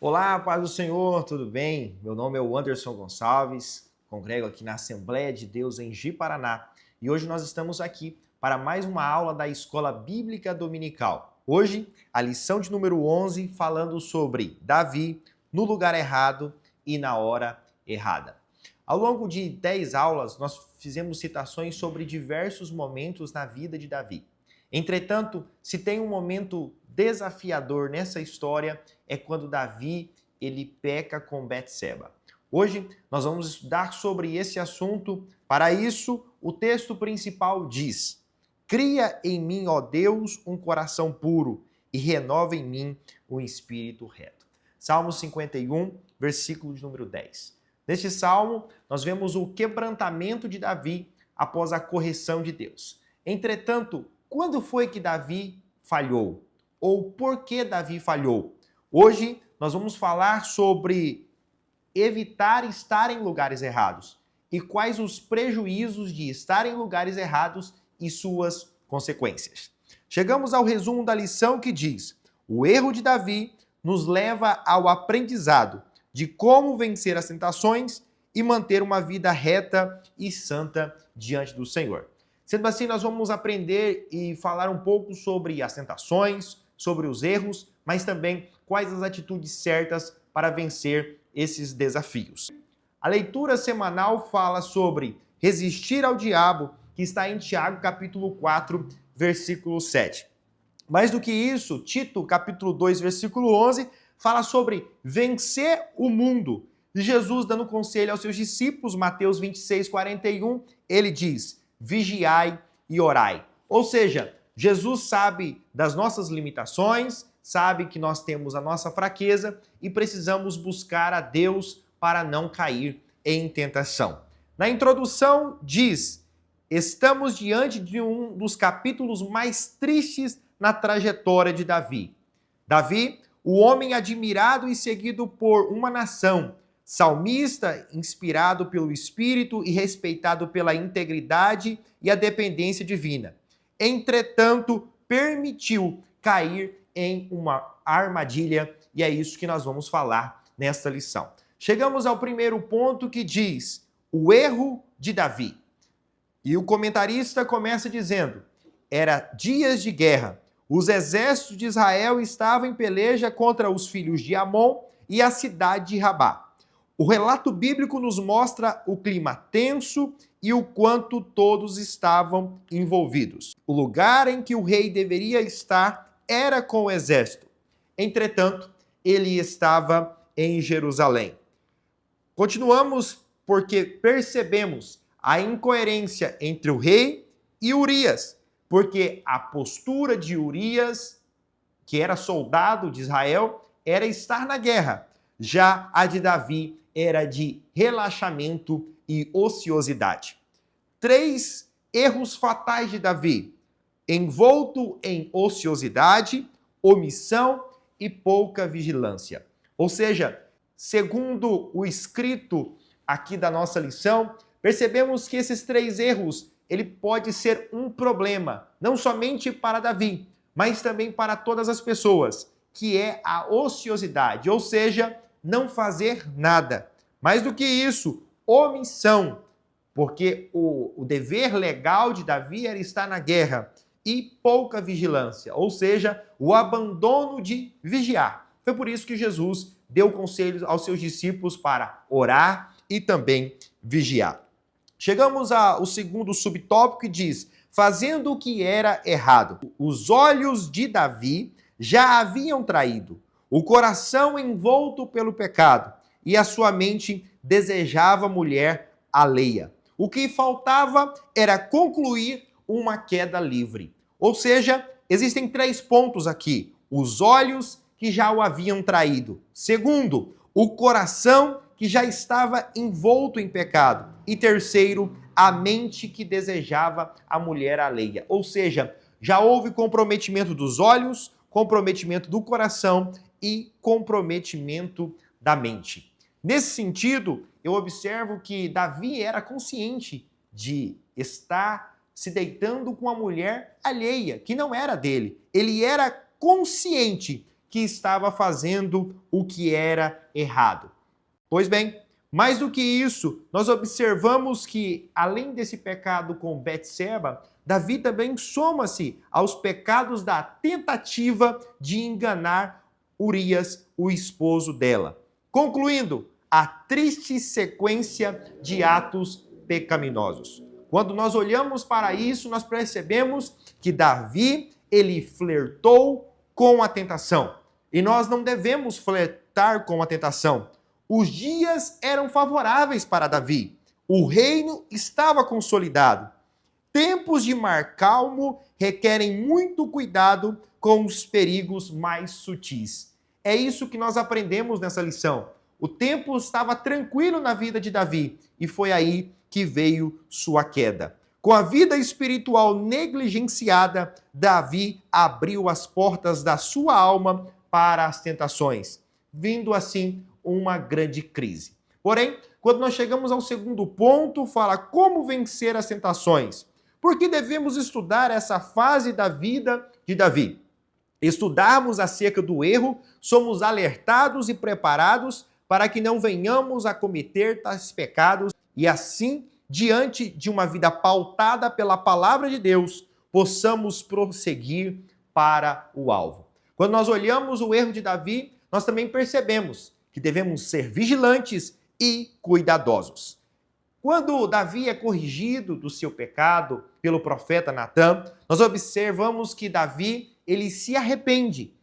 Olá, paz do Senhor, tudo bem? Meu nome é o Anderson Gonçalves, congrego aqui na Assembleia de Deus em Ji-Paraná e hoje nós estamos aqui para mais uma aula da Escola Bíblica Dominical. Hoje, a lição de número 11, falando sobre Davi no lugar errado e na hora errada. Ao longo de 10 aulas, nós fizemos citações sobre diversos momentos na vida de Davi. Entretanto, se tem um momento desafiador nessa história, é quando Davi ele peca com Betseba. Hoje nós vamos estudar sobre esse assunto. Para isso, o texto principal diz: Cria em mim, ó Deus, um coração puro e renova em mim um espírito reto. Salmo 51, versículo de número 10. Neste salmo, nós vemos o quebrantamento de Davi após a correção de Deus. Entretanto, quando foi que Davi falhou? Ou por que Davi falhou? Hoje nós vamos falar sobre evitar estar em lugares errados e quais os prejuízos de estar em lugares errados e suas consequências. Chegamos ao resumo da lição que diz: o erro de Davi nos leva ao aprendizado de como vencer as tentações e manter uma vida reta e santa diante do Senhor. Sendo assim, nós vamos aprender e falar um pouco sobre as tentações, sobre os erros, mas também quais as atitudes certas para vencer esses desafios. A leitura semanal fala sobre resistir ao diabo, que está em Tiago capítulo 4, versículo 7. Mais do que isso, Tito capítulo 2, versículo 11, fala sobre vencer o mundo. E Jesus dando conselho aos seus discípulos, Mateus 26, 41, ele diz: vigiai e orai. Ou seja, Jesus sabe das nossas limitações, sabe que nós temos a nossa fraqueza e precisamos buscar a Deus para não cair em tentação. Na introdução diz: estamos diante de um dos capítulos mais tristes na trajetória de Davi. Davi, o homem admirado e seguido por uma nação, salmista inspirado pelo Espírito e respeitado pela integridade e a dependência divina. Entretanto, permitiu cair em uma armadilha e é isso que nós vamos falar nesta lição. Chegamos ao primeiro ponto que diz: o erro de Davi. E o comentarista começa dizendo: era dias de guerra. Os exércitos de Israel estavam em peleja contra os filhos de Amon e a cidade de Rabá. O relato bíblico nos mostra o clima tenso e o quanto todos estavam envolvidos. O lugar em que o rei deveria estar era com o exército. Entretanto, ele estava em Jerusalém. Continuamos porque percebemos a incoerência entre o rei e Urias, porque a postura de Urias, que era soldado de Israel, era estar na guerra. Já a de Davi era de relaxamento e ociosidade. 3 erros fatais de Davi: envolto em ociosidade, omissão e pouca vigilância. Ou seja, segundo o escrito aqui da nossa lição, percebemos que esses 3 erros, ele pode ser um problema, não somente para Davi, mas também para todas as pessoas, que é a ociosidade, ou seja, não fazer nada. Mais do que isso, omissão, porque o dever legal de Davi era estar na guerra, e pouca vigilância, ou seja, o abandono de vigiar. Foi por isso que Jesus deu conselhos aos seus discípulos para orar e também vigiar. Chegamos ao segundo subtópico que diz: fazendo o que era errado. Os olhos de Davi já haviam traído, o coração envolto pelo pecado, e a sua mente desejava mulher alheia. O que faltava era concluir uma queda livre. Ou seja, existem 3 pontos aqui: os olhos que já o haviam traído. Segundo, o coração que já estava envolto em pecado. E terceiro, a mente que desejava a mulher alheia. Ou seja, já houve comprometimento dos olhos, comprometimento do coração e comprometimento da mente. Nesse sentido, eu observo que Davi era consciente de estar se deitando com uma mulher alheia, que não era dele. Ele era consciente que estava fazendo o que era errado. Pois bem, mais do que isso, nós observamos que, além desse pecado com Betseba, Davi também soma-se aos pecados da tentativa de enganar Urias, o esposo dela. Concluindo, a triste sequência de atos pecaminosos. Quando nós olhamos para isso, nós percebemos que Davi, ele flertou com a tentação. E nós não devemos flertar com a tentação. Os dias eram favoráveis para Davi. O reino estava consolidado. Tempos de mar calmo requerem muito cuidado com os perigos mais sutis. É isso que nós aprendemos nessa lição. O tempo estava tranquilo na vida de Davi e foi aí que veio sua queda. Com a vida espiritual negligenciada, Davi abriu as portas da sua alma para as tentações, vindo assim uma grande crise. Porém, quando nós chegamos ao segundo ponto, fala como vencer as tentações. Por que devemos estudar essa fase da vida de Davi? Estudarmos acerca do erro, somos alertados e preparados para que não venhamos a cometer tais pecados e assim, diante de uma vida pautada pela palavra de Deus, possamos prosseguir para o alvo. Quando nós olhamos o erro de Davi, nós também percebemos que devemos ser vigilantes e cuidadosos. Quando Davi é corrigido do seu pecado pelo profeta Natã, nós observamos que Davi, ele se arrepende.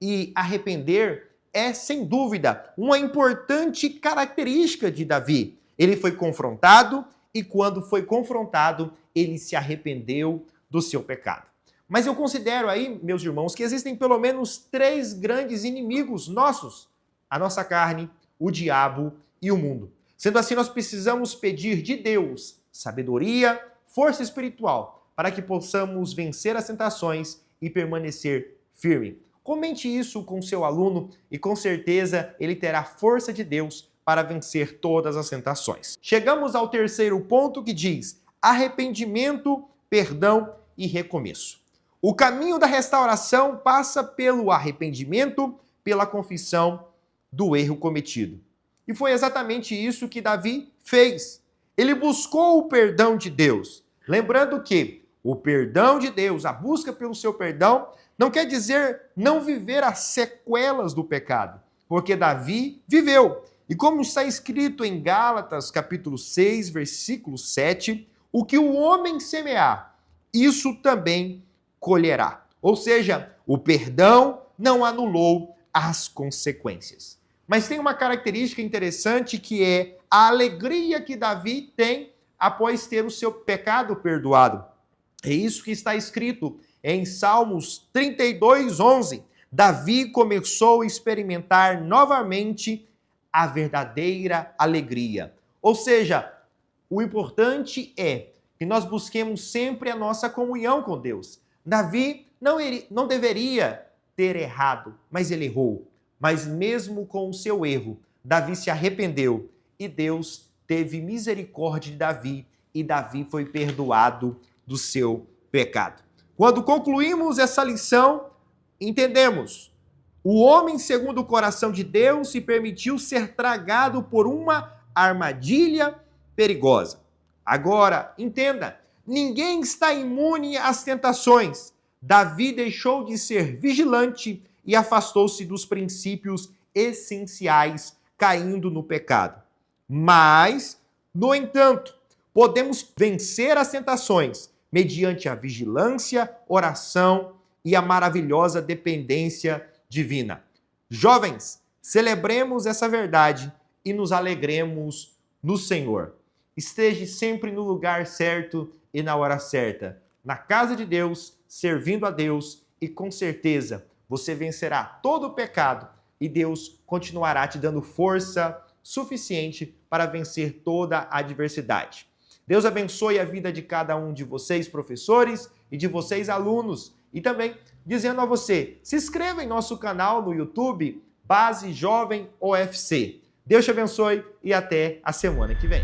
E arrepender é, sem dúvida, uma importante característica de Davi. Ele foi confrontado e quando foi confrontado, ele se arrependeu do seu pecado. Mas eu considero aí, meus irmãos, que existem pelo menos 3 grandes inimigos nossos: a nossa carne, o diabo e o mundo. Sendo assim, nós precisamos pedir de Deus sabedoria, força espiritual, para que possamos vencer as tentações e permanecer firme. Comente isso com seu aluno e com certeza ele terá força de Deus para vencer todas as tentações. Chegamos ao terceiro ponto que diz: arrependimento, perdão e recomeço. O caminho da restauração passa pelo arrependimento, pela confissão do erro cometido. E foi exatamente isso que Davi fez. Ele buscou o perdão de Deus. Lembrando que o perdão de Deus, a busca pelo seu perdão, não quer dizer não viver as sequelas do pecado, porque Davi viveu. E como está escrito em Gálatas, capítulo 6, versículo 7, o que o homem semear, isso também colherá. Ou seja, o perdão não anulou as consequências. Mas tem uma característica interessante que é a alegria que Davi tem após ter o seu pecado perdoado. É isso que está escrito em Salmos 32, 11. Davi começou a experimentar novamente a verdadeira alegria. Ou seja, o importante é que nós busquemos sempre a nossa comunhão com Deus. Davi não deveria ter errado, mas ele errou. Mas mesmo com o seu erro, Davi se arrependeu e Deus teve misericórdia de Davi e Davi foi perdoado do seu pecado. Quando concluímos essa lição, entendemos: o homem segundo o coração de Deus se permitiu ser tragado por uma armadilha perigosa. Agora, entenda, ninguém está imune às tentações. Davi deixou de ser vigilante e afastou-se dos princípios essenciais, caindo no pecado. Mas, no entanto, podemos vencer as tentações mediante a vigilância, oração e a maravilhosa dependência divina. Jovens, celebremos essa verdade e nos alegremos no Senhor. Esteja sempre no lugar certo e na hora certa, na casa de Deus, servindo a Deus, e com certeza você vencerá todo o pecado e Deus continuará te dando força suficiente para vencer toda a adversidade. Deus abençoe a vida de cada um de vocês, professores, e de vocês, alunos. E também dizendo a você, se inscreva em nosso canal no YouTube, Base Jovem OFC. Deus te abençoe e até a semana que vem.